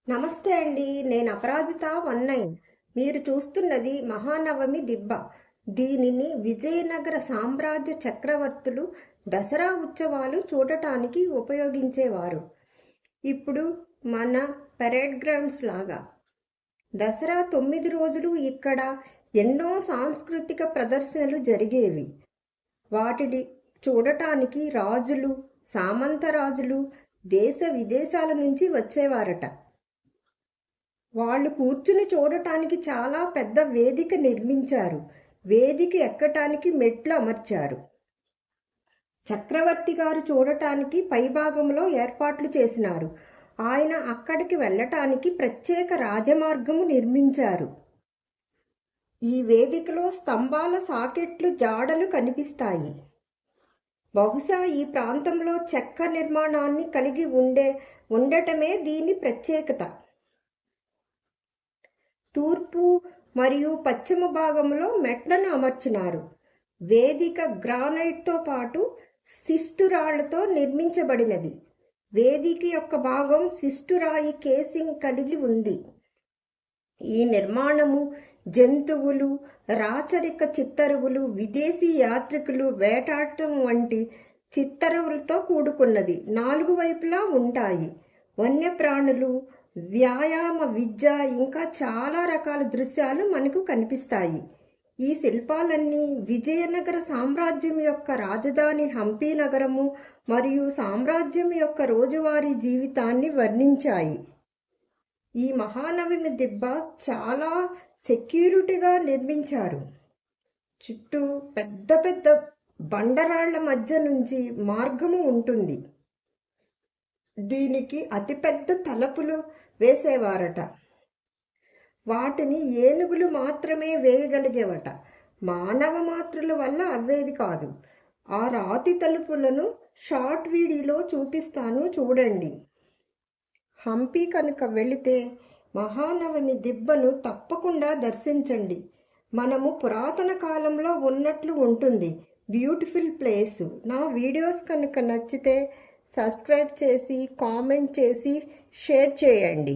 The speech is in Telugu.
నమస్తే అండి. నేను అపరాజిత 19. మీరు చూస్తున్నది మహానవమి దిబ్బ. దీనిని విజయనగర సామ్రాజ్య చక్రవర్తులు దసరా ఉత్సవాలు చూడటానికి ఉపయోగించేవారు. ఇప్పుడు మన పెరేడ్ గ్రౌండ్స్ లాగా. దసరా 9 రోజులు ఇక్కడ ఎన్నో సాంస్కృతిక ప్రదర్శనలు జరిగేవి. వాటిని చూడటానికి రాజులు, సామంతరాజులు దేశ విదేశాల నుంచి వచ్చేవారట. వాళ్ళు కూర్చుని చూడటానికి చాలా పెద్ద వేదిక నిర్మించారు. వేదిక ఎక్కటానికి మెట్లు అమర్చారు. చక్రవర్తి గారు చూడటానికి పైభాగంలో ఏర్పాట్లు చేసినారు. ఆయన అక్కడికి వెళ్ళటానికి ప్రత్యేక రాజమార్గము నిర్మించారు. ఈ వేదికలో స్తంభాల సాకెట్లు జాడలు కనిపిస్తాయి. బహుశా ఈ ప్రాంతంలో చెక్క నిర్మాణాన్ని కలిగి ఉండటమే దీని ప్రత్యేకత. తూర్పు మరియు పశ్చిమ భాగంలో మెట్లను అమర్చినారు. వేదిక గ్రానైట్తో పాటు శిస్తురాళ్లతో నిర్మించబడినది. వేదిక యొక్క భాగం శిస్తురాయి కేసింగ్ కలిగి ఉంది. ఈ నిర్మాణము జంతువులు, రాచరిక చిత్తరువులు, విదేశీ యాత్రికులు వేటాడటం వంటి చిత్తరువులతో కూడుకున్నది. 4 వైపులా ఉంటాయి. వన్యప్రాణులు, వ్యాయామ విద్య, ఇంకా చాలా రకాల దృశ్యాలు మనకు కనిపిస్తాయి. ఈ శిల్పాలన్నీ విజయనగర సామ్రాజ్యం యొక్క రాజధాని హంపి నగరము మరియు సామ్రాజ్యం యొక్క రోజువారీ జీవితాన్ని వర్ణించాయి. ఈ మహానవమి దిబ్బ చాలా సెక్యూరిటీగా నిర్మించారు. చుట్టూ పెద్ద పెద్ద బండరాళ్ల మధ్య నుంచి మార్గము ఉంటుంది. దీనికి అతిపెద్ద తలుపులు వేసేవారట. వాటిని ఏనుగులు మాత్రమే వేయగలిగేవట. మానవ మాత్రుల వల్ల అవ్వేది కాదు. ఆ రాతి తలుపులను షార్ట్ వీడియోలో చూపిస్తాను, చూడండి. హంపి కనుక వెళితే మహానవమి దిబ్బను తప్పకుండా దర్శించండి. మనము పురాతన కాలంలో ఉన్నట్లు ఉంటుంది. Beautiful place. నా వీడియోస్ కనుక నచ్చితే సబ్స్క్రైబ్ చేసి, కామెంట్ చేసి, షేర్ చేయండి.